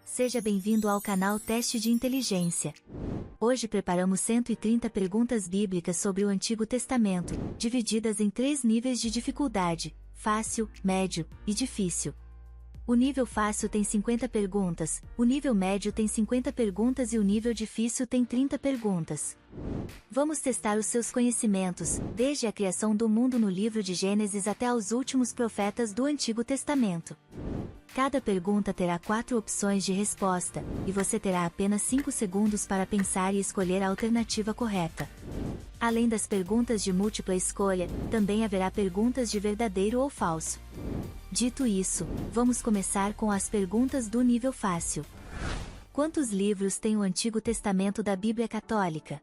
Seja bem-vindo ao canal Teste de Inteligência. Hoje preparamos 130 perguntas bíblicas sobre o Antigo Testamento, divididas em 3 níveis de dificuldade: fácil, médio e difícil. O nível fácil tem 50 perguntas, o nível médio tem 50 perguntas e o nível difícil tem 30 perguntas. Vamos testar os seus conhecimentos, desde a criação do mundo no livro de Gênesis até aos últimos profetas do Antigo Testamento. Cada pergunta terá 4 opções de resposta, e você terá apenas 5 segundos para pensar e escolher a alternativa correta. Além das perguntas de múltipla escolha, também haverá perguntas de verdadeiro ou falso. Dito isso, vamos começar com as perguntas do nível fácil. Quantos livros tem o Antigo Testamento da Bíblia Católica?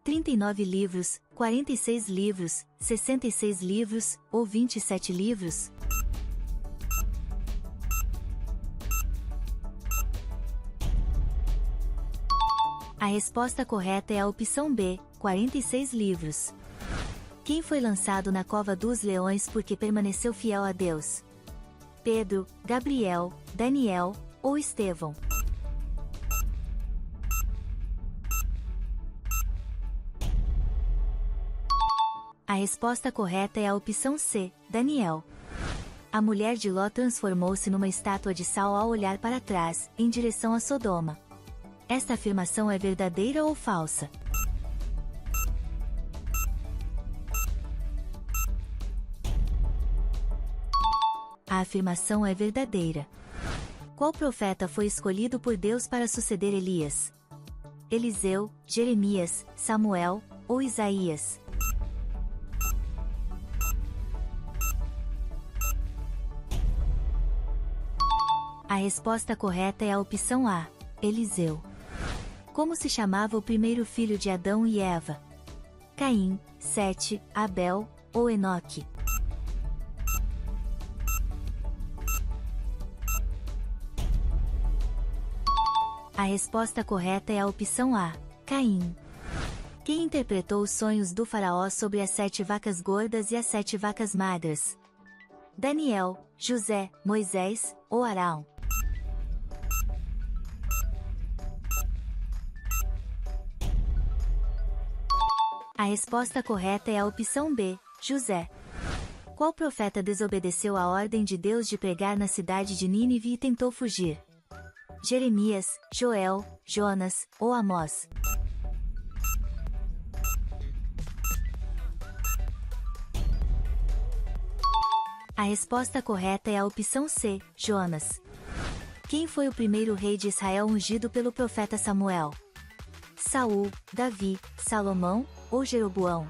39 livros, 46 livros, 66 livros, ou 27 livros? A resposta correta é a opção B, 46 livros. Quem foi lançado na cova dos leões porque permaneceu fiel a Deus? Pedro, Gabriel, Daniel ou Estevão? A resposta correta é a opção C, Daniel. A mulher de Ló transformou-se numa estátua de sal ao olhar para trás, em direção a Sodoma. Esta afirmação é verdadeira ou falsa? A afirmação é verdadeira. Qual profeta foi escolhido por Deus para suceder Elias? Eliseu, Jeremias, Samuel ou Isaías? A resposta correta é a opção A, Eliseu. Como se chamava o primeiro filho de Adão e Eva? Caim, Sete, Abel ou Enoque? A resposta correta é a opção A, Caim. Quem interpretou os sonhos do faraó sobre as 7 vacas gordas e as 7 vacas magras? Daniel, José, Moisés ou Arão? A resposta correta é a opção B, José. Qual profeta desobedeceu a ordem de Deus de pregar na cidade de Nínive e tentou fugir? Jeremias, Joel, Jonas ou Amós? A resposta correta é a opção C, Jonas. Quem foi o primeiro rei de Israel ungido pelo profeta Samuel? Saul, Davi, Salomão ou Jeroboão?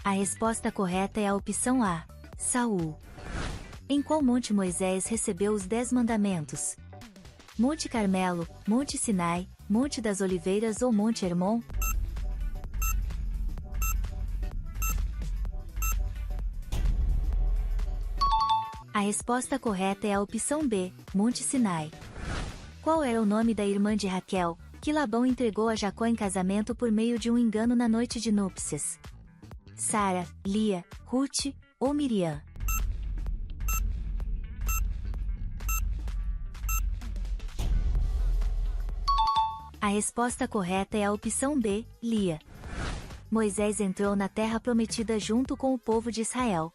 A resposta correta é a opção A, Saul. Em qual monte Moisés recebeu os 10 mandamentos? Monte Carmelo, Monte Sinai, Monte das Oliveiras ou Monte Hermon? A resposta correta é a opção B, Monte Sinai. Qual era o nome da irmã de Raquel, que Labão entregou a Jacó em casamento por meio de um engano na noite de núpcias? Sara, Lia, Ruth ou Miriam? A resposta correta é a opção B, Lia. Moisés entrou na terra prometida junto com o povo de Israel.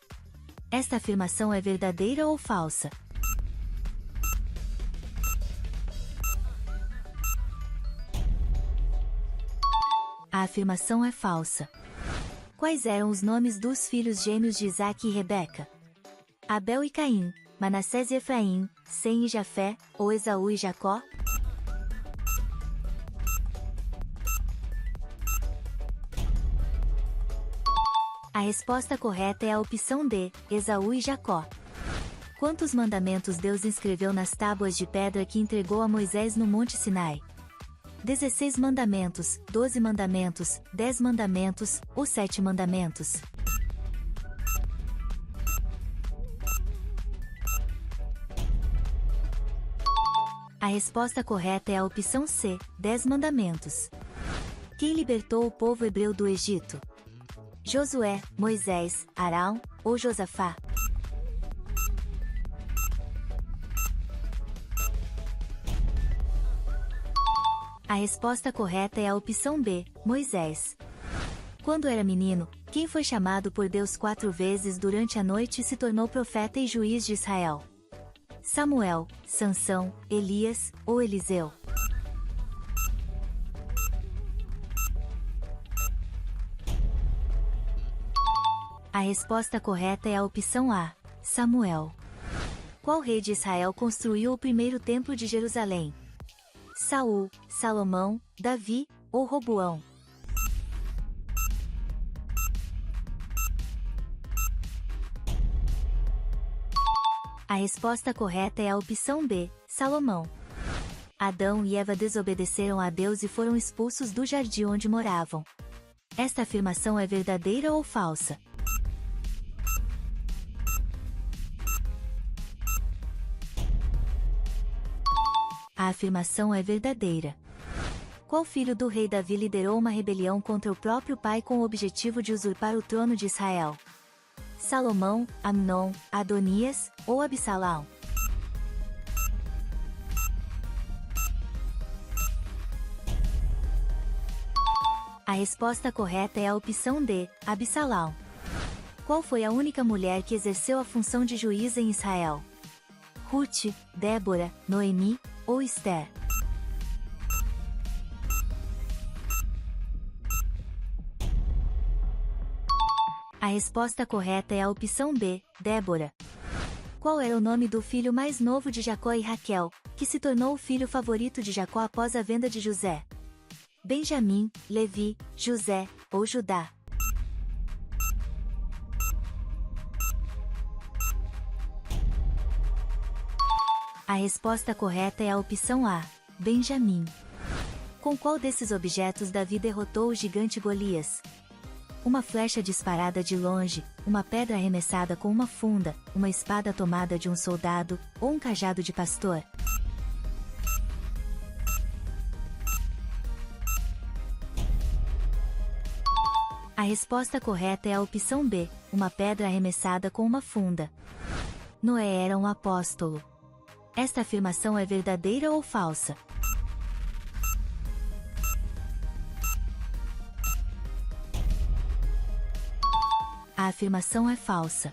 Esta afirmação é verdadeira ou falsa? A afirmação é falsa. Quais eram os nomes dos filhos gêmeos de Isaque e Rebeca? Abel e Caim, Manassés e Efraim, Sem e Jafé, ou Esaú e Jacó? A resposta correta é a opção D, Esaú e Jacó. Quantos mandamentos Deus inscreveu nas tábuas de pedra que entregou a Moisés no Monte Sinai? 16 mandamentos, 12 mandamentos, 10 mandamentos ou 7 mandamentos? A resposta correta é a opção C, 10 mandamentos. Quem libertou o povo hebreu do Egito? Josué, Moisés, Arão ou Josafá? A resposta correta é a opção B, Moisés. Quando era menino, quem foi chamado por Deus 4 vezes durante a noite e se tornou profeta e juiz de Israel? Samuel, Sansão, Elias ou Eliseu? A resposta correta é a opção A, Samuel. Qual rei de Israel construiu o primeiro templo de Jerusalém? Saul, Salomão, Davi ou Roboão? A resposta correta é a opção B, Salomão. Adão e Eva desobedeceram a Deus e foram expulsos do jardim onde moravam. Esta afirmação é verdadeira ou falsa? A afirmação é verdadeira. Qual filho do rei Davi liderou uma rebelião contra o próprio pai com o objetivo de usurpar o trono de Israel? Salomão, Amnon, Adonias ou Absalão? A resposta correta é a opção D, Absalão. Qual foi a única mulher que exerceu a função de juíza em Israel? Ruth, Débora, Noemi ou Esther? A resposta correta é a opção B, Débora. Qual era o nome do filho mais novo de Jacó e Raquel, que se tornou o filho favorito de Jacó após a venda de José? Benjamim, Levi, José ou Judá? A resposta correta é a opção A, Benjamim. Com qual desses objetos Davi derrotou o gigante Golias? Uma flecha disparada de longe, uma pedra arremessada com uma funda, uma espada tomada de um soldado, ou um cajado de pastor? A resposta correta é a opção B, uma pedra arremessada com uma funda. Noé era um apóstolo. Esta afirmação é verdadeira ou falsa? A afirmação é falsa.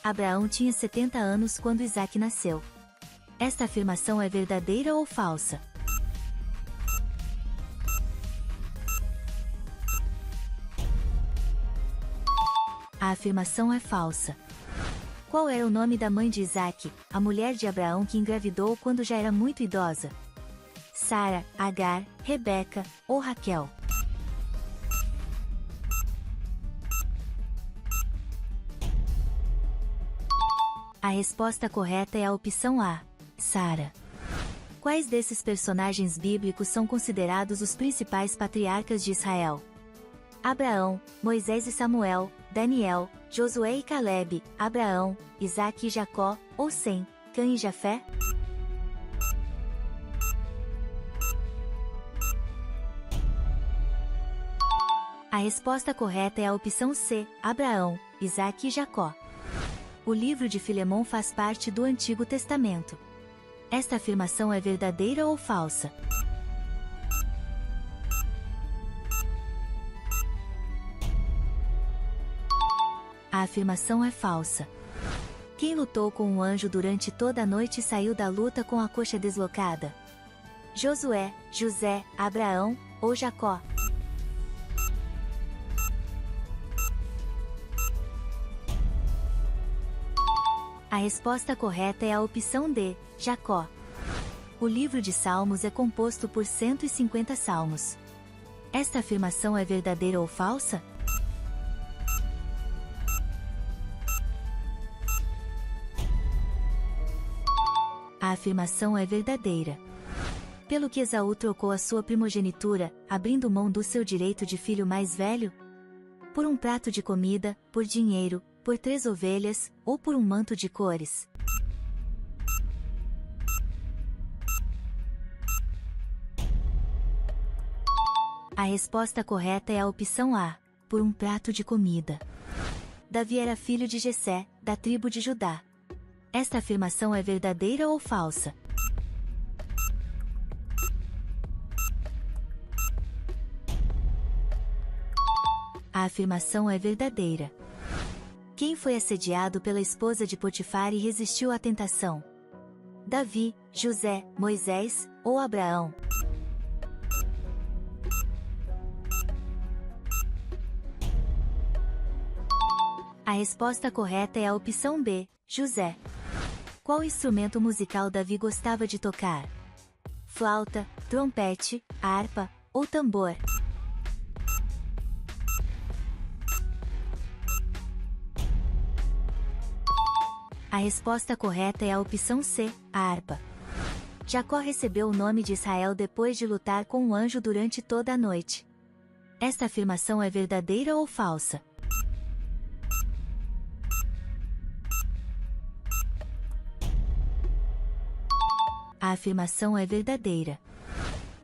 Abraão tinha 70 anos quando Isaque nasceu. Esta afirmação é verdadeira ou falsa? A afirmação é falsa. Qual era o nome da mãe de Isaque, a mulher de Abraão que engravidou quando já era muito idosa? Sara, Agar, Rebeca ou Raquel? A resposta correta é a opção A, Sara. Quais desses personagens bíblicos são considerados os principais patriarcas de Israel? Abraão, Moisés e Samuel, Daniel, Josué e Calebe, Abraão, Isaque e Jacó, ou Sem, Cã e Jafé? A resposta correta é a opção C, Abraão, Isaque e Jacó. O livro de Filemão faz parte do Antigo Testamento. Esta afirmação é verdadeira ou falsa? A afirmação é falsa. Quem lutou com um anjo durante toda a noite e saiu da luta com a coxa deslocada? Josué, José, Abraão ou Jacó? A resposta correta é a opção D, Jacó. O livro de Salmos é composto por 150 salmos. Esta afirmação é verdadeira ou falsa? A afirmação é verdadeira. Pelo que Esaú trocou a sua primogenitura, abrindo mão do seu direito de filho mais velho? Por um prato de comida, por dinheiro, por 3 ovelhas, ou por um manto de cores? A resposta correta é a opção A, por um prato de comida. Davi era filho de Jessé, da tribo de Judá. Esta afirmação é verdadeira ou falsa? A afirmação é verdadeira. Quem foi assediado pela esposa de Potifar e resistiu à tentação? Davi, José, Moisés ou Abraão? A resposta correta é a opção B, José. Qual instrumento musical Davi gostava de tocar? Flauta, trompete, harpa ou tambor? A resposta correta é a opção C, a harpa. Jacó recebeu o nome de Israel depois de lutar com um anjo durante toda a noite. Esta afirmação é verdadeira ou falsa? A afirmação é verdadeira.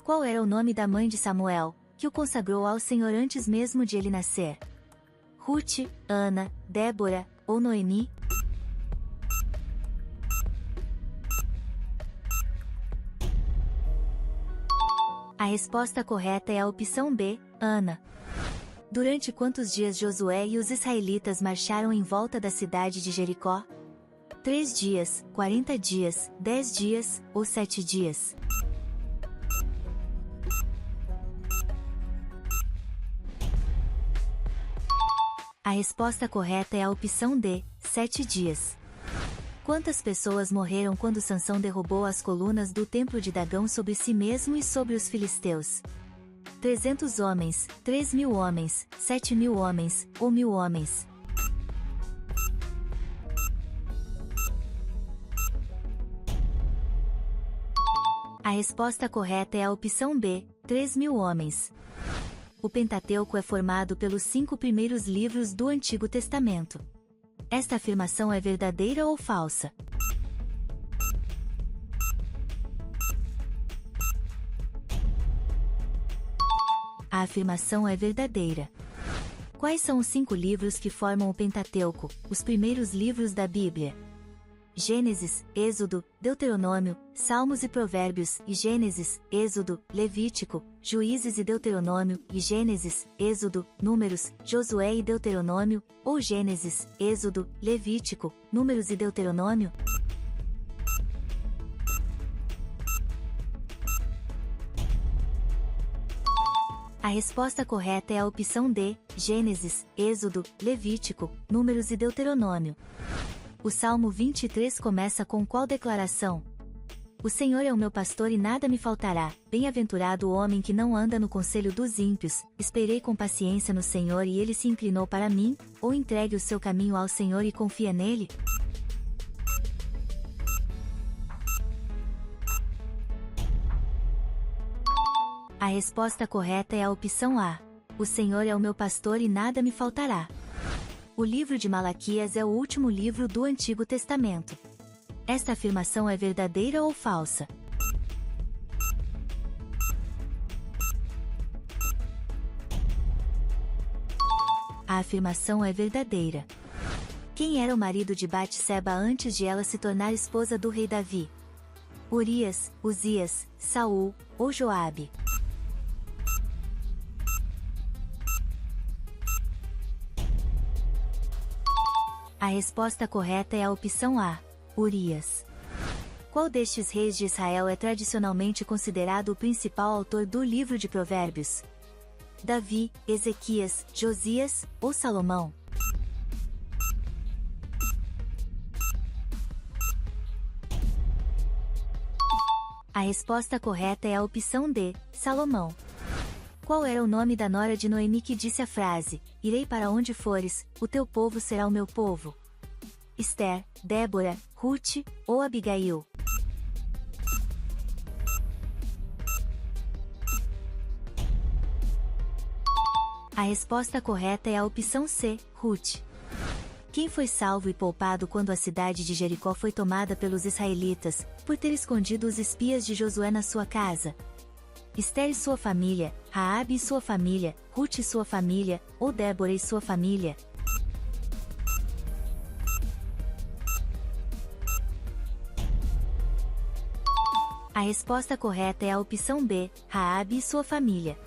Qual era o nome da mãe de Samuel, que o consagrou ao Senhor antes mesmo de ele nascer? Ruth, Ana, Débora ou Noemi? A resposta correta é a opção B, Ana. Durante quantos dias Josué e os israelitas marcharam em volta da cidade de Jericó? 3 dias, 40 dias, 10 dias ou 7 dias? A resposta correta é a opção D, 7 dias. Quantas pessoas morreram quando Sansão derrubou as colunas do templo de Dagão sobre si mesmo e sobre os filisteus? 300 homens, 3.000 homens, 7.000 homens ou 1.000 homens? A resposta correta é a opção B, 3.000 homens. O Pentateuco é formado pelos 5 primeiros livros do Antigo Testamento. Esta afirmação é verdadeira ou falsa? A afirmação é verdadeira. Quais são os 5 livros que formam o Pentateuco, os primeiros livros da Bíblia? Gênesis, Êxodo, Deuteronômio, Salmos e Provérbios, e Gênesis, Êxodo, Levítico, Juízes e Deuteronômio, e Gênesis, Êxodo, Números, Josué e Deuteronômio, ou Gênesis, Êxodo, Levítico, Números e Deuteronômio? A resposta correta é a opção D, Gênesis, Êxodo, Levítico, Números e Deuteronômio. O Salmo 23 começa com qual declaração? O Senhor é o meu pastor e nada me faltará. Bem-aventurado o homem que não anda no conselho dos ímpios. Esperei com paciência no Senhor e ele se inclinou para mim. Ou entregue o seu caminho ao Senhor e confia nele? A resposta correta é a opção A. O Senhor é o meu pastor e nada me faltará. O livro de Malaquias é o último livro do Antigo Testamento. Esta afirmação é verdadeira ou falsa? A afirmação é verdadeira. Quem era o marido de Batseba antes de ela se tornar esposa do rei Davi? Urias, Uzias, Saul ou Joabe? A resposta correta é a opção A, Urias. Qual destes reis de Israel é tradicionalmente considerado o principal autor do livro de Provérbios? Davi, Ezequias, Josias ou Salomão? A resposta correta é a opção D, Salomão. Qual era o nome da nora de Noemi que disse a frase: "Irei para onde fores, o teu povo será o meu povo"? Esther, Débora, Ruth ou Abigail? A resposta correta é a opção C, Ruth. Quem foi salvo e poupado quando a cidade de Jericó foi tomada pelos israelitas, por ter escondido os espias de Josué na sua casa? Esther e sua família, Raabe e sua família, Ruth e sua família, ou Débora e sua família? A resposta correta é a opção B, Raabe e sua família.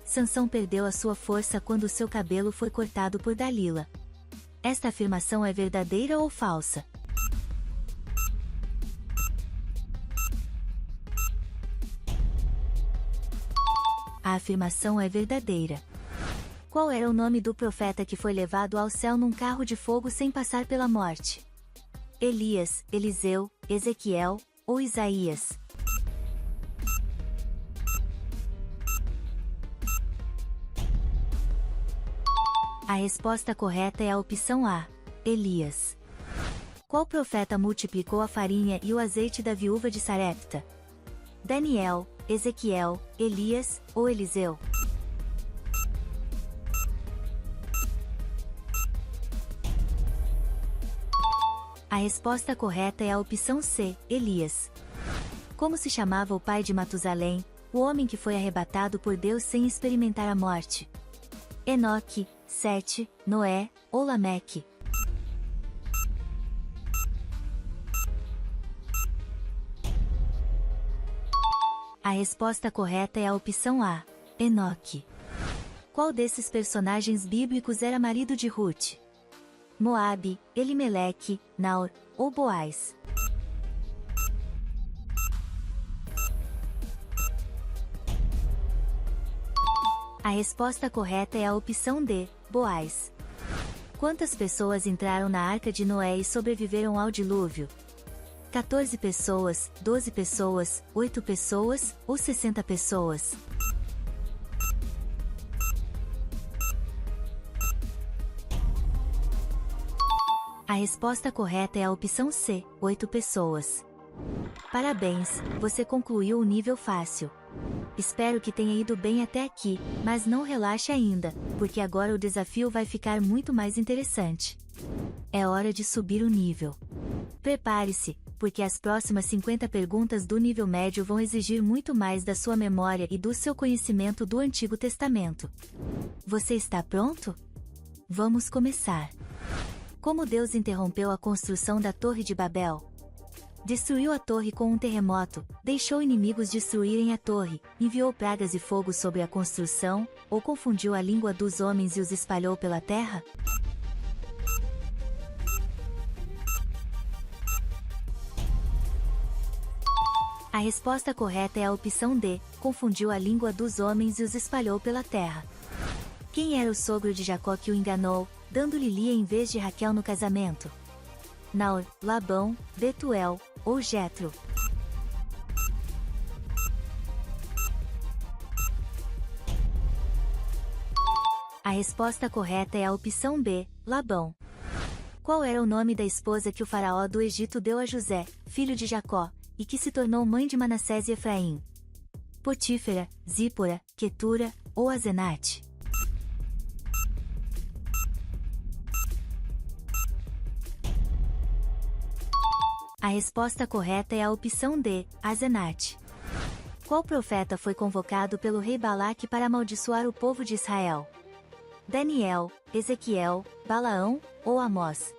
Sansão perdeu a sua força quando seu cabelo foi cortado por Dalila. Esta afirmação é verdadeira ou falsa? A afirmação é verdadeira. Qual era o nome do profeta que foi levado ao céu num carro de fogo sem passar pela morte? Elias, Eliseu, Ezequiel ou Isaías? A resposta correta é a opção A, Elias. Qual profeta multiplicou a farinha e o azeite da viúva de Sarepta? Daniel, Ezequiel, Elias ou Eliseu? A resposta correta é a opção C, Elias. Como se chamava o pai de Matusalém, o homem que foi arrebatado por Deus sem experimentar a morte? Enoque, Sete, Noé ou Lameque? A resposta correta é a opção A, Enoque. Qual desses personagens bíblicos era marido de Ruth? Moabe, Elimeleque, Naor ou Boaz? A resposta correta é a opção D, Boaz. Quantas pessoas entraram na arca de Noé e sobreviveram ao dilúvio? 14 pessoas, 12 pessoas, 8 pessoas ou 60 pessoas? A resposta correta é a opção C, 8 pessoas. Parabéns, você concluiu o nível fácil. Espero que tenha ido bem até aqui, mas não relaxe ainda, porque agora o desafio vai ficar muito mais interessante. É hora de subir o nível. Prepare-se, porque as próximas 50 perguntas do nível médio vão exigir muito mais da sua memória e do seu conhecimento do Antigo Testamento. Você está pronto? Vamos começar. Como Deus interrompeu a construção da Torre de Babel? Destruiu a torre com um terremoto, deixou inimigos destruírem a torre, enviou pragas e fogo sobre a construção, ou confundiu a língua dos homens e os espalhou pela terra? A resposta correta é a opção D, confundiu a língua dos homens e os espalhou pela terra. Quem era o sogro de Jacó que o enganou, dando-lhe Lia em vez de Raquel no casamento? Naor, Labão, Betuel ou Jetro? A resposta correta é a opção B, Labão. Qual era o nome da esposa que o faraó do Egito deu a José, filho de Jacó, e que se tornou mãe de Manassés e Efraim? Potífera, Zípora, Quetura ou Azenate? A resposta correta é a opção D, Azenate. Qual profeta foi convocado pelo rei Balaque para amaldiçoar o povo de Israel? Daniel, Ezequiel, Balaão ou Amós?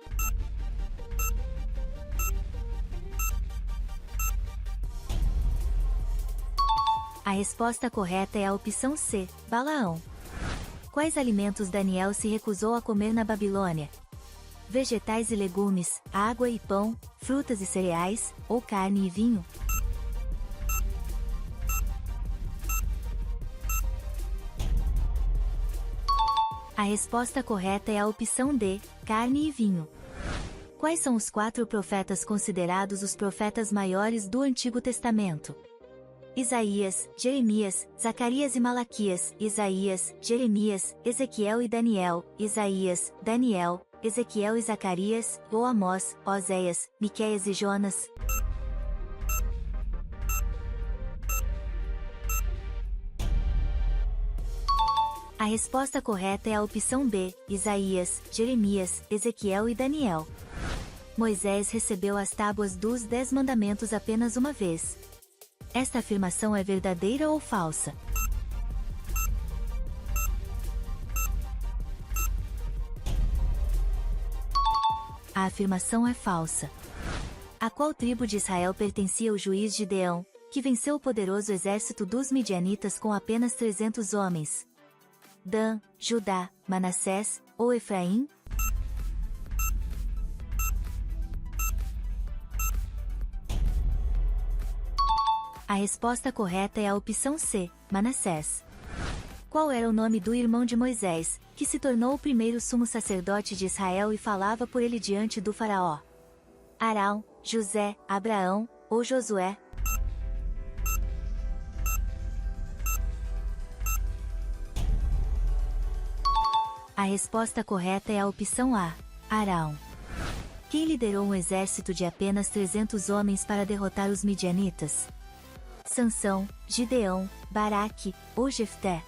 A resposta correta é a opção C, Balaão. Quais alimentos Daniel se recusou a comer na Babilônia? Vegetais e legumes, água e pão, frutas e cereais, ou carne e vinho? A resposta correta é a opção D, carne e vinho. Quais são os 4 profetas considerados os profetas maiores do Antigo Testamento? Isaías, Jeremias, Zacarias e Malaquias, Isaías, Jeremias, Ezequiel e Daniel, Isaías, Daniel, Ezequiel e Zacarias, ou Amós, Oséias, Miqueias e Jonas? A resposta correta é a opção B, Isaías, Jeremias, Ezequiel e Daniel. Moisés recebeu as tábuas dos 10 mandamentos apenas uma vez. Esta afirmação é verdadeira ou falsa? A afirmação é falsa. A qual tribo de Israel pertencia o juiz Gideão, que venceu o poderoso exército dos midianitas com apenas 300 homens? Dan, Judá, Manassés ou Efraim? A resposta correta é a opção C, Manassés. Qual era o nome do irmão de Moisés, que se tornou o primeiro sumo sacerdote de Israel e falava por ele diante do faraó? Arão, José, Abraão ou Josué? A resposta correta é a opção A, Arão. Quem liderou um exército de apenas 300 homens para derrotar os midianitas? Sansão, Gideão, Baraque ou Jefté?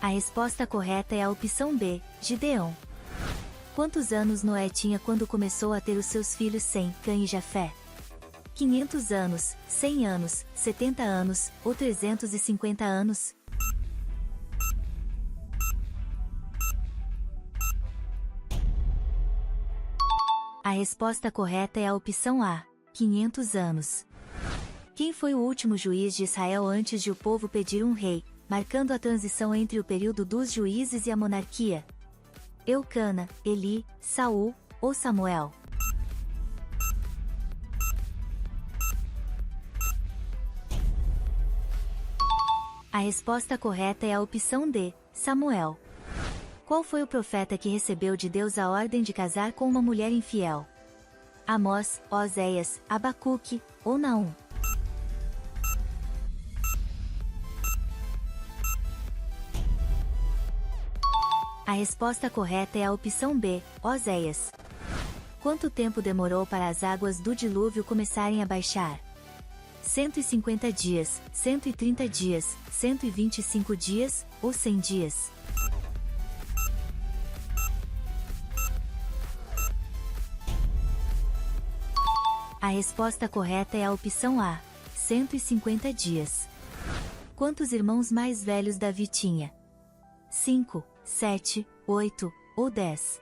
A resposta correta é a opção B, Gideão. Quantos anos Noé tinha quando começou a ter os seus filhos Sem, Cã e Jafé? 500 anos, 100 anos, 70 anos ou 350 anos? A resposta correta é a opção A, 500 anos. Quem foi o último juiz de Israel antes de o povo pedir um rei, marcando a transição entre o período dos juízes e a monarquia? Eucana, Eli, Saul ou Samuel? A resposta correta é a opção D, Samuel. Qual foi o profeta que recebeu de Deus a ordem de casar com uma mulher infiel? Amós, Oséias, Abacuque ou Naum? A resposta correta é a opção B, Oséias. Quanto tempo demorou para as águas do dilúvio começarem a baixar? 150 dias, 130 dias, 125 dias ou 100 dias? A resposta correta é a opção A, 150 dias. Quantos irmãos mais velhos Davi tinha? 5, 7, 8 ou 10?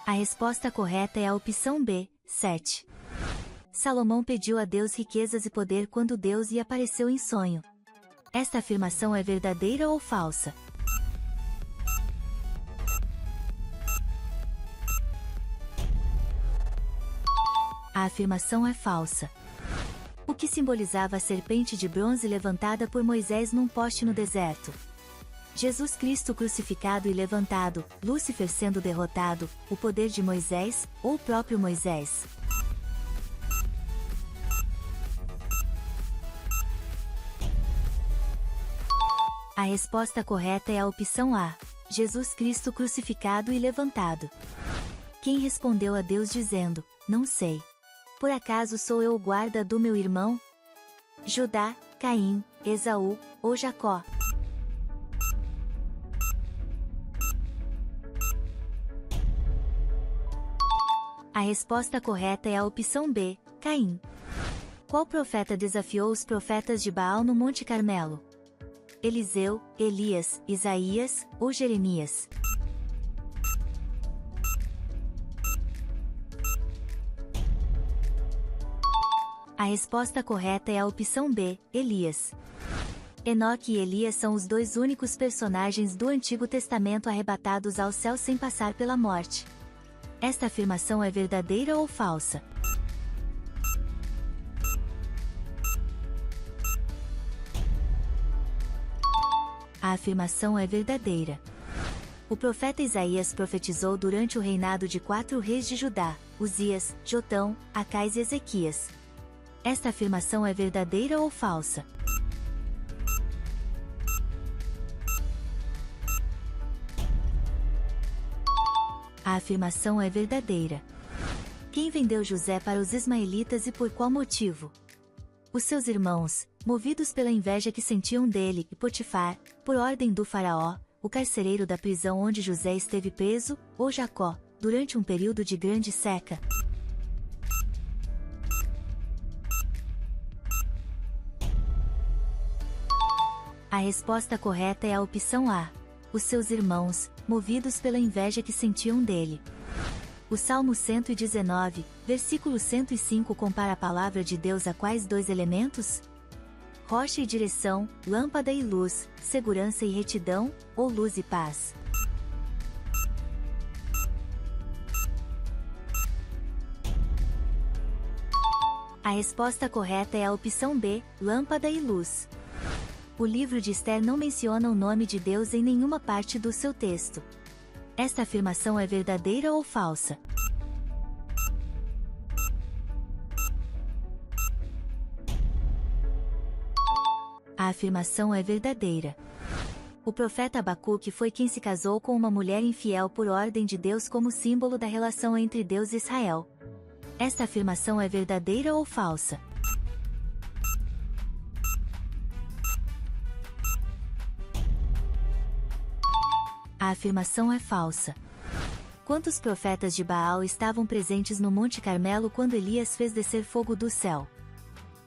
A resposta correta é a opção B, 7. Salomão pediu a Deus riquezas e poder quando Deus lhe apareceu em sonho. Esta afirmação é verdadeira ou falsa? A afirmação é falsa. O que simbolizava a serpente de bronze levantada por Moisés num poste no deserto? Jesus Cristo crucificado e levantado, Lúcifer sendo derrotado, o poder de Moisés, ou o próprio Moisés? A resposta correta é a opção A, Jesus Cristo crucificado e levantado. Quem respondeu a Deus dizendo, não sei. Por acaso sou eu o guarda do meu irmão? Judá, Caim, Esaú ou Jacó? A resposta correta é a opção B, Caim. Qual profeta desafiou os profetas de Baal no Monte Carmelo? Eliseu, Elias, Isaías ou Jeremias? A resposta correta é a opção B, Elias. Enoque e Elias são os dois únicos personagens do Antigo Testamento arrebatados ao céu sem passar pela morte. Esta afirmação é verdadeira ou falsa? A afirmação é verdadeira. O profeta Isaías profetizou durante o reinado de 4 reis de Judá, Uzias, Jotão, Acais e Ezequias. Esta afirmação é verdadeira ou falsa? A afirmação é verdadeira. Quem vendeu José para os ismaelitas e por qual motivo? Os seus irmãos, movidos pela inveja que sentiam dele, e Potifar, por ordem do faraó, o carcereiro da prisão onde José esteve preso, ou Jacó, durante um período de grande seca. A resposta correta é a opção A. Os seus irmãos, movidos pela inveja que sentiam dele. O Salmo 119, versículo 105 compara a palavra de Deus a quais dois elementos? Rocha e direção, lâmpada e luz, segurança e retidão, ou luz e paz? A resposta correta é a opção B, lâmpada e luz. O livro de Esther não menciona o nome de Deus em nenhuma parte do seu texto. Esta afirmação é verdadeira ou falsa? A afirmação é verdadeira. O profeta Abacuque foi quem se casou com uma mulher infiel por ordem de Deus como símbolo da relação entre Deus e Israel. Esta afirmação é verdadeira ou falsa? A afirmação é falsa. Quantos profetas de Baal estavam presentes no Monte Carmelo quando Elias fez descer fogo do céu?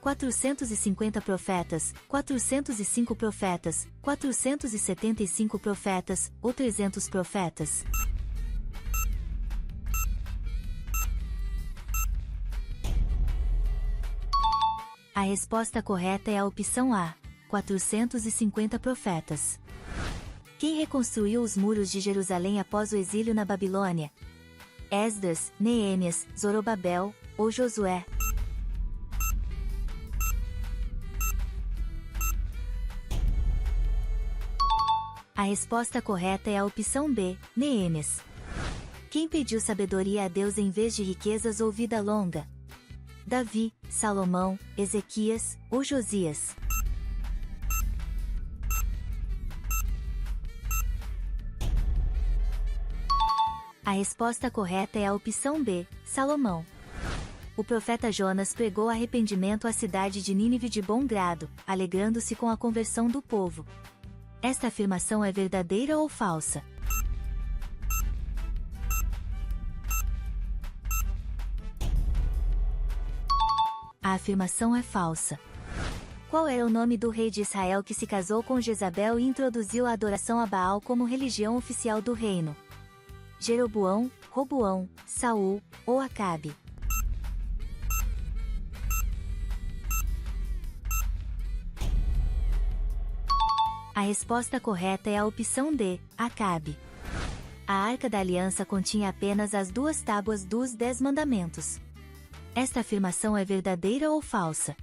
450 profetas, 405 profetas, 475 profetas, ou 300 profetas? A resposta correta é a opção A, 450 profetas. Quem reconstruiu os muros de Jerusalém após o exílio na Babilônia? Esdras, Neemias, Zorobabel, ou Josué? A resposta correta é a opção B, Neemias. Quem pediu sabedoria a Deus em vez de riquezas ou vida longa? Davi, Salomão, Ezequias, ou Josias? A resposta correta é a opção B, Salomão. O profeta Jonas pregou arrependimento à cidade de Nínive de bom grado, alegrando-se com a conversão do povo. Esta afirmação é verdadeira ou falsa? A afirmação é falsa. Qual era o nome do rei de Israel que se casou com Jezabel e introduziu a adoração a Baal como religião oficial do reino? Jeroboão, Roboão, Saul, ou Acabe? A resposta correta é a opção D, Acabe. A Arca da Aliança continha apenas as 2 tábuas dos 10 mandamentos. Esta afirmação é verdadeira ou falsa?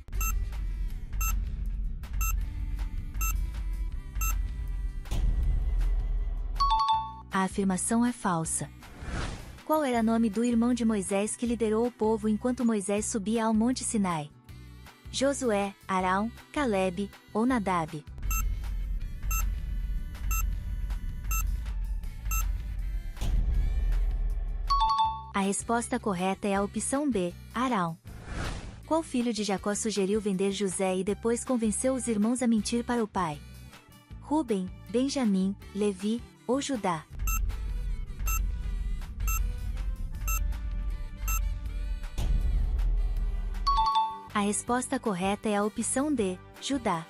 A afirmação é falsa. Qual era o nome do irmão de Moisés que liderou o povo enquanto Moisés subia ao Monte Sinai? Josué, Arão, Calebe, ou Nadab? A resposta correta é a opção B, Arão. Qual filho de Jacó sugeriu vender José e depois convenceu os irmãos a mentir para o pai? Rúben, Benjamim, Levi, ou Judá? A resposta correta é a opção D, Judá.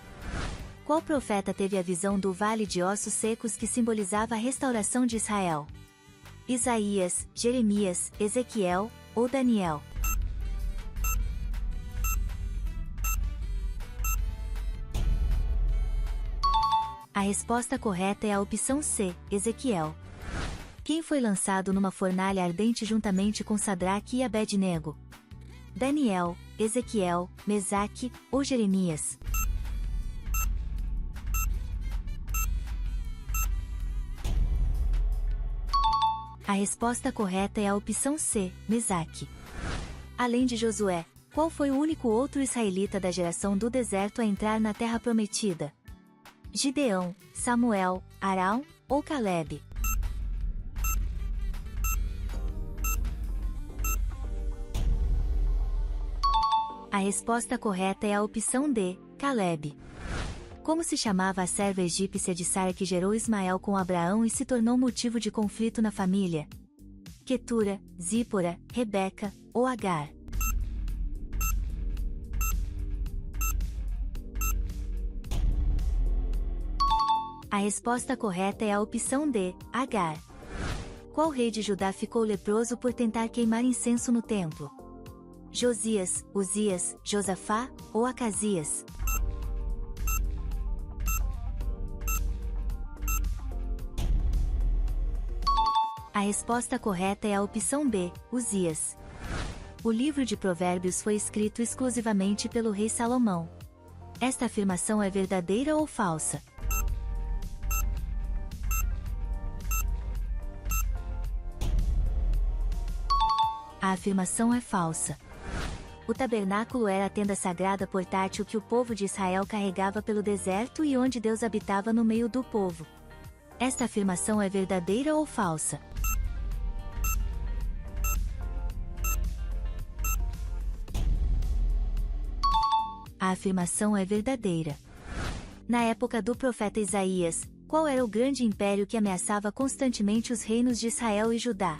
Qual profeta teve a visão do vale de ossos secos que simbolizava a restauração de Israel? Isaías, Jeremias, Ezequiel, ou Daniel? A resposta correta é a opção C, Ezequiel. Quem foi lançado numa fornalha ardente juntamente com Sadraque e Abed-nego? Daniel, Ezequiel, Mesaque, ou Jeremias? A resposta correta é a opção C, Mesaque. Além de Josué, qual foi o único outro israelita da geração do deserto a entrar na Terra Prometida? Gideão, Samuel, Arão, ou Calebe? A resposta correta é a opção D, Caleb. Como se chamava a serva egípcia de Sara que gerou Ismael com Abraão e se tornou motivo de conflito na família? Quetura, Zípora, Rebeca ou Agar? A resposta correta é a opção D, Agar. Qual rei de Judá ficou leproso por tentar queimar incenso no templo? Josias, Uzias, Josafá ou Acasias? A resposta correta é a opção B, Uzias. O livro de Provérbios foi escrito exclusivamente pelo rei Salomão. Esta afirmação é verdadeira ou falsa? A afirmação é falsa. O tabernáculo era a tenda sagrada portátil que o povo de Israel carregava pelo deserto e onde Deus habitava no meio do povo. Esta afirmação é verdadeira ou falsa? A afirmação é verdadeira. Na época do profeta Isaías, qual era o grande império que ameaçava constantemente os reinos de Israel e Judá?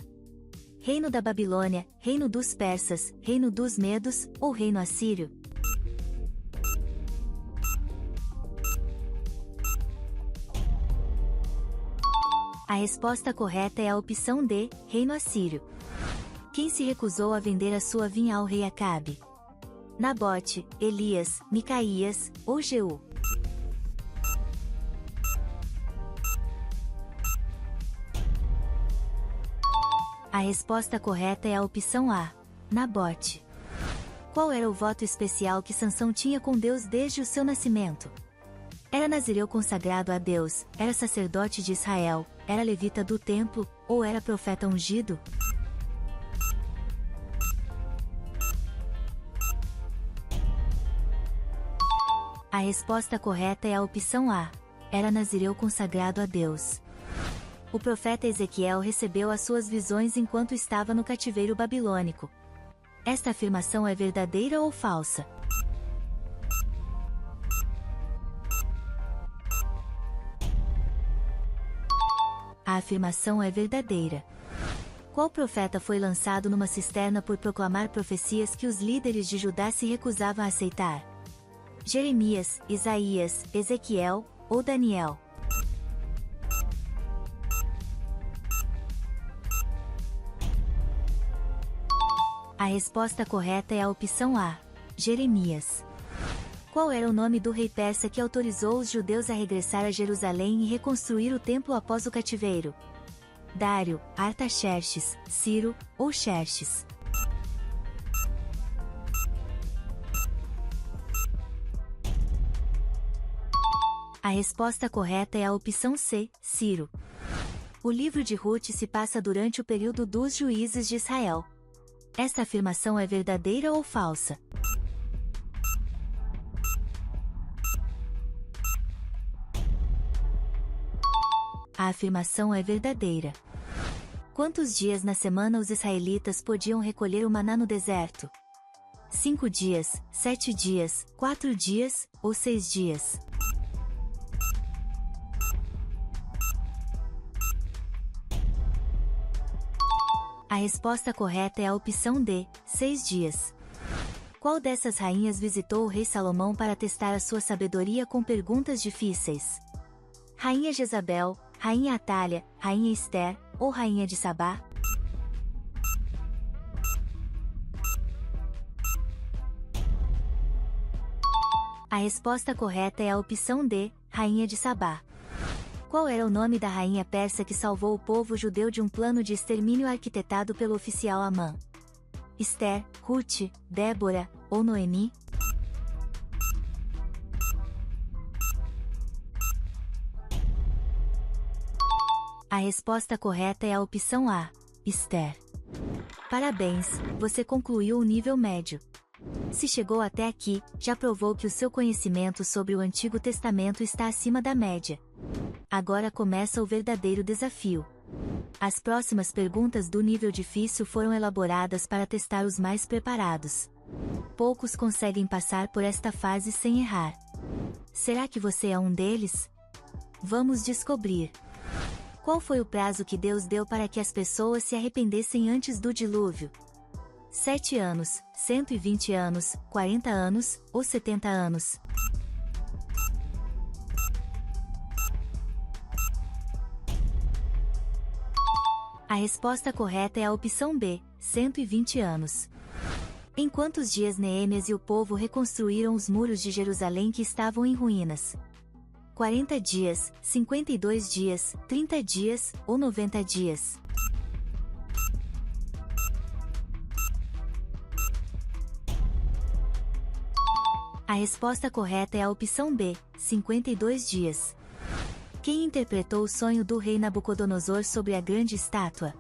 Reino da Babilônia, Reino dos Persas, Reino dos Medos ou Reino Assírio? A resposta correta é a opção D, Reino Assírio. Quem se recusou a vender a sua vinha ao rei Acabe? Nabote, Elias, Micaías ou Jeú? A resposta correta é a opção A, Nabote. Qual era o voto especial que Sansão tinha com Deus desde o seu nascimento? Era nazireu consagrado a Deus, era sacerdote de Israel, era levita do templo, ou era profeta ungido? A resposta correta é a opção A, era nazireu consagrado a Deus. O profeta Ezequiel recebeu as suas visões enquanto estava no cativeiro babilônico. Esta afirmação é verdadeira ou falsa? A afirmação é verdadeira. Qual profeta foi lançado numa cisterna por proclamar profecias que os líderes de Judá se recusavam a aceitar? Jeremias, Isaías, Ezequiel ou Daniel? A resposta correta é a opção A, Jeremias. Qual era o nome do rei persa que autorizou os judeus a regressar a Jerusalém e reconstruir o templo após o cativeiro? Dário, Artaxerxes, Ciro ou Xerxes? A resposta correta é a opção C, Ciro. O livro de Rute se passa durante o período dos juízes de Israel. Esta afirmação é verdadeira ou falsa? A afirmação é verdadeira. Quantos dias na semana os israelitas podiam recolher o maná no deserto? 5 dias, 7 dias, 4 dias ou 6 dias? A resposta correta é a opção D, 6 dias. Qual dessas rainhas visitou o rei Salomão para testar a sua sabedoria com perguntas difíceis? Rainha Jezabel, Rainha Atália, Rainha Ester ou Rainha de Sabá? A resposta correta é a opção D, Rainha de Sabá. Qual era o nome da rainha persa que salvou o povo judeu de um plano de extermínio arquitetado pelo oficial Amã? Ester, Rute, Débora ou Noemi? A resposta correta é a opção A, Ester. Parabéns, você concluiu o nível médio. Se chegou até aqui, já provou que o seu conhecimento sobre o Antigo Testamento está acima da média. Agora começa o verdadeiro desafio. As próximas perguntas do nível difícil foram elaboradas para testar os mais preparados. Poucos conseguem passar por esta fase sem errar. Será que você é um deles? Vamos descobrir. Qual foi o prazo que Deus deu para que as pessoas se arrependessem antes do dilúvio? 7 anos, 120 anos, 40 anos ou 70 anos? A resposta correta é a opção B, 120 anos. Em quantos dias Neemias e o povo reconstruíram os muros de Jerusalém que estavam em ruínas? 40 dias, 52 dias, 30 dias ou 90 dias? A resposta correta é a opção B, 52 dias. Quem interpretou o sonho do rei Nabucodonosor sobre a grande estátua?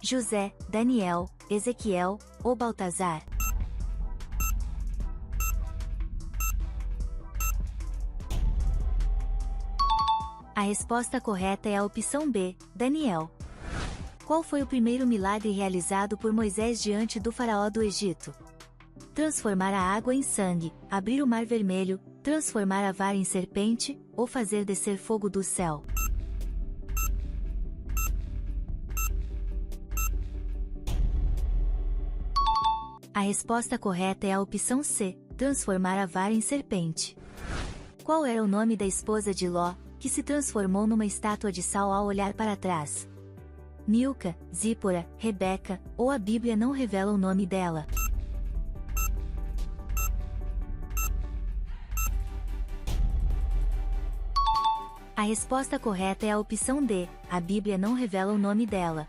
José, Daniel, Ezequiel ou Baltazar? A resposta correta é a opção B, Daniel. Qual foi o primeiro milagre realizado por Moisés diante do faraó do Egito? Transformar a água em sangue, abrir o mar vermelho, transformar a vara em serpente, ou fazer descer fogo do céu? A resposta correta é a opção C, transformar a vara em serpente. Qual era o nome da esposa de Ló, que se transformou numa estátua de sal ao olhar para trás? Milca, Zípora, Rebeca, ou a Bíblia não revela o nome dela? A resposta correta é a opção D, a Bíblia não revela o nome dela.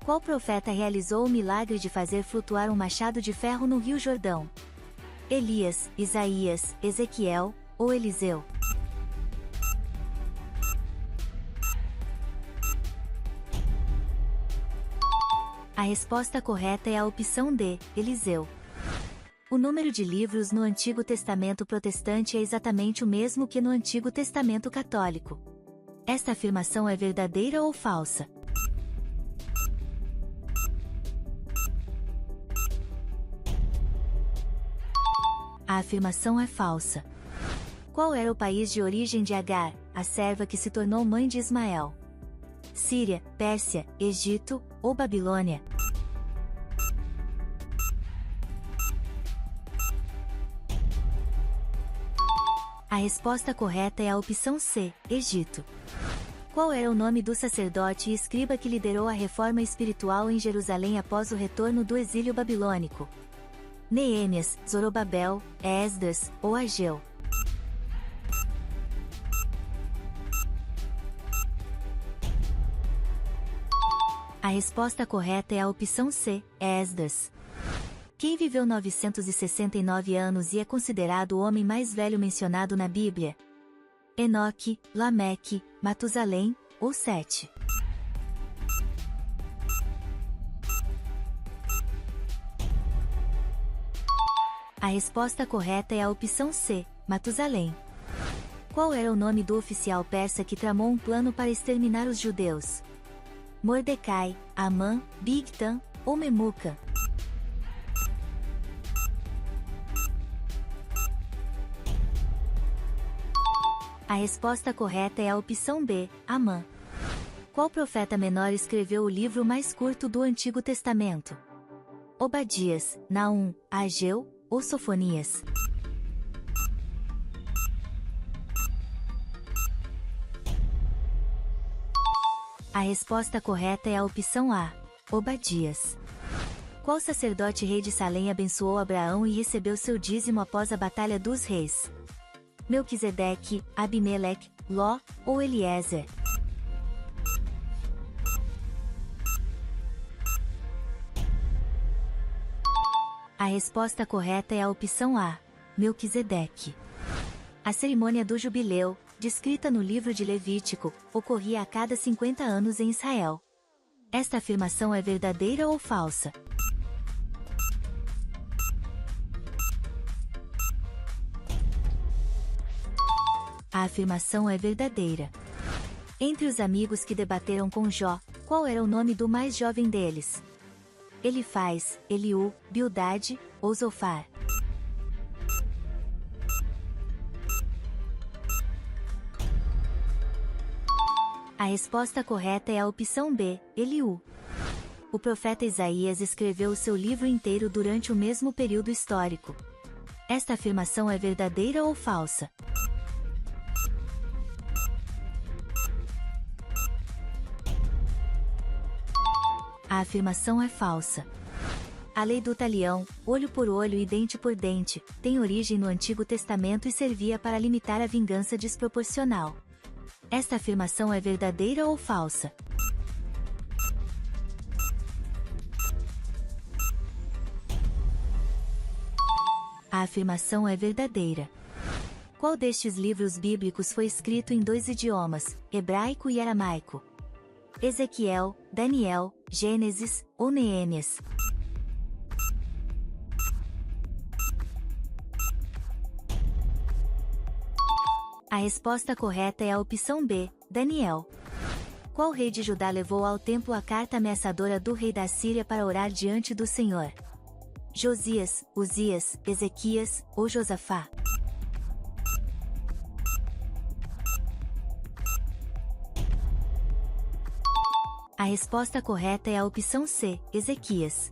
Qual profeta realizou o milagre de fazer flutuar um machado de ferro no Rio Jordão? Elias, Isaías, Ezequiel ou Eliseu? A resposta correta é a opção D, Eliseu. O número de livros no Antigo Testamento protestante é exatamente o mesmo que no Antigo Testamento católico. Esta afirmação é verdadeira ou falsa? A afirmação é falsa. Qual era o país de origem de Agar, a serva que se tornou mãe de Ismael? Síria, Pérsia, Egito ou Babilônia? A resposta correta é a opção C, Egito. Qual era o nome do sacerdote e escriba que liderou a reforma espiritual em Jerusalém após o retorno do exílio babilônico? Neemias, Zorobabel, Esdras ou Ageu? A resposta correta é a opção C, Esdras. Quem viveu 969 anos e é considerado o homem mais velho mencionado na Bíblia? Enoque, Lameque, Matusalém ou Sete? A resposta correta é a opção C, Matusalém. Qual era o nome do oficial persa que tramou um plano para exterminar os judeus? Mordecai, Amã, Bigtan ou Memucan? A resposta correta é a opção B, Amã. Qual profeta menor escreveu o livro mais curto do Antigo Testamento? Obadias, Naum, Ageu ou Sofonias? A resposta correta é a opção A, Obadias. Qual sacerdote rei de Salém abençoou Abraão e recebeu seu dízimo após a Batalha dos Reis? Melquisedeque, Abimeleque, Ló ou Eliezer? A resposta correta é a opção A, Melquisedeque. A cerimônia do jubileu, descrita no livro de Levítico, ocorria a cada 50 anos em Israel. Esta afirmação é verdadeira ou falsa? A afirmação é verdadeira. Entre os amigos que debateram com Jó, qual era o nome do mais jovem deles? Elifaz, Eliú, Bildade ou Zofar? A resposta correta é a opção B, Eliú. O profeta Isaías escreveu o seu livro inteiro durante o mesmo período histórico. Esta afirmação é verdadeira ou falsa? A afirmação é falsa. A lei do talião, olho por olho e dente por dente, tem origem no Antigo Testamento e servia para limitar a vingança desproporcional. Esta afirmação é verdadeira ou falsa? A afirmação é verdadeira. Qual destes livros bíblicos foi escrito em 2 idiomas, hebraico e aramaico? Ezequiel, Daniel, Gênesis ou Neemias? A resposta correta é a opção B, Daniel. Qual rei de Judá levou ao templo a carta ameaçadora do rei da Síria para orar diante do Senhor? Josias, Uzias, Ezequias ou Josafá? A resposta correta é a opção C, Ezequias.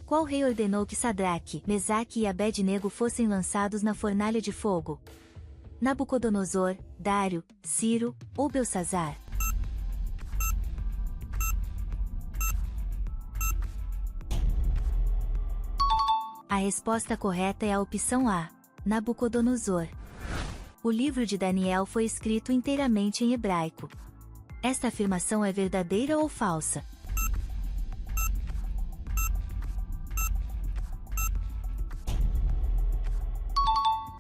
Qual rei ordenou que Sadraque, Mesaque e Abed-nego fossem lançados na fornalha de fogo? Nabucodonosor, Dário, Ciro ou Belsazar? A resposta correta é a opção A, Nabucodonosor. O livro de Daniel foi escrito inteiramente em hebraico. Esta afirmação é verdadeira ou falsa?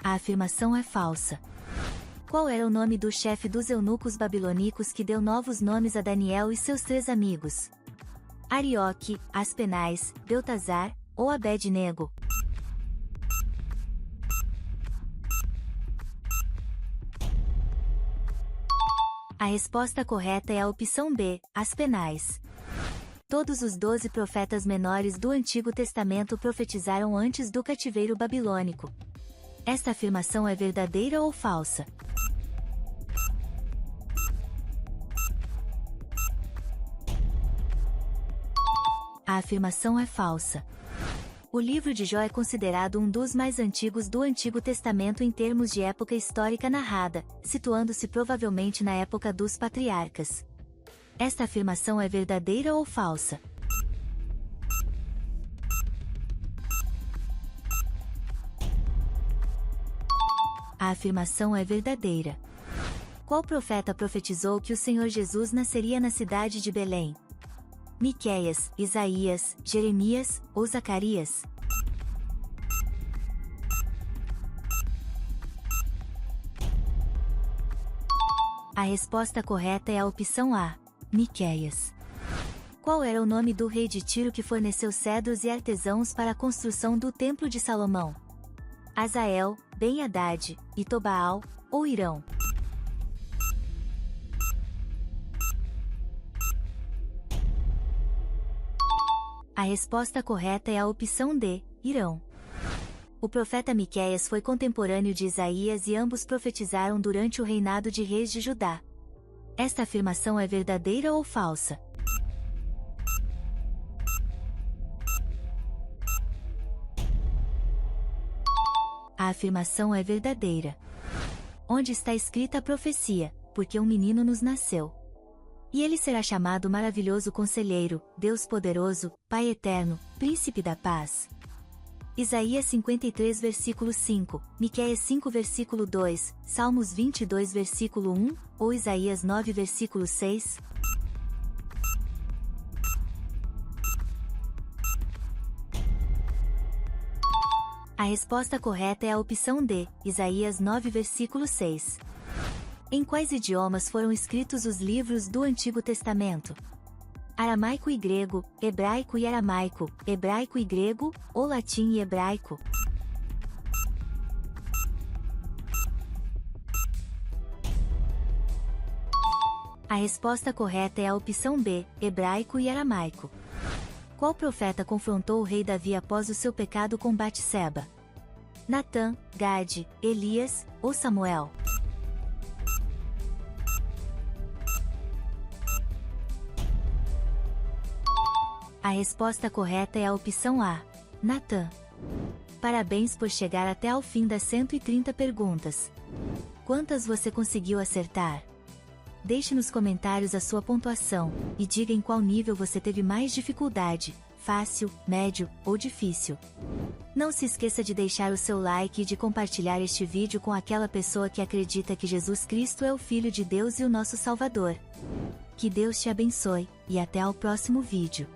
A afirmação é falsa. Qual era o nome do chefe dos eunucos babilônicos que deu novos nomes a Daniel e seus 3 amigos? Arioque, Aspenais, Beltazar ou Abed-nego? A resposta correta é a opção B, Aspenais. Todos os 12 profetas menores do Antigo Testamento profetizaram antes do cativeiro babilônico. Esta afirmação é verdadeira ou falsa? A afirmação é falsa. O livro de Jó é considerado um dos mais antigos do Antigo Testamento em termos de época histórica narrada, situando-se provavelmente na época dos patriarcas. Esta afirmação é verdadeira ou falsa? A afirmação é verdadeira. Qual profeta profetizou que o Senhor Jesus nasceria na cidade de Belém? Miqueias, Isaías, Jeremias ou Zacarias? A resposta correta é a opção A, Miqueias. Qual era o nome do rei de Tiro que forneceu cedros e artesãos para a construção do Templo de Salomão? Azael, Ben-Hadad, Itobaal ou Irão? A resposta correta é a opção D, Irão. O profeta Miqueias foi contemporâneo de Isaías e ambos profetizaram durante o reinado de reis de Judá. Esta afirmação é verdadeira ou falsa? A afirmação é verdadeira. Onde está escrita a profecia, porque um menino nos nasceu. E ele será chamado Maravilhoso Conselheiro, Deus Poderoso, Pai Eterno, Príncipe da Paz. Isaías 53 versículo 5, Miqueias 5 versículo 2, Salmos 22 versículo 1, ou Isaías 9 versículo 6? A resposta correta é a opção D, Isaías 9 versículo 6. Em quais idiomas foram escritos os livros do Antigo Testamento? Aramaico e grego, hebraico e aramaico, hebraico e grego, ou latim e hebraico? A resposta correta é a opção B, hebraico e aramaico. Qual profeta confrontou o rei Davi após o seu pecado com Batseba? Natã, Gade, Elias ou Samuel? A resposta correta é a opção A. Natã. Parabéns por chegar até ao fim das 130 perguntas. Quantas você conseguiu acertar? Deixe nos comentários a sua pontuação, e diga em qual nível você teve mais dificuldade, fácil, médio ou difícil. Não se esqueça de deixar o seu like e de compartilhar este vídeo com aquela pessoa que acredita que Jesus Cristo é o Filho de Deus e o nosso Salvador. Que Deus te abençoe, e até ao próximo vídeo.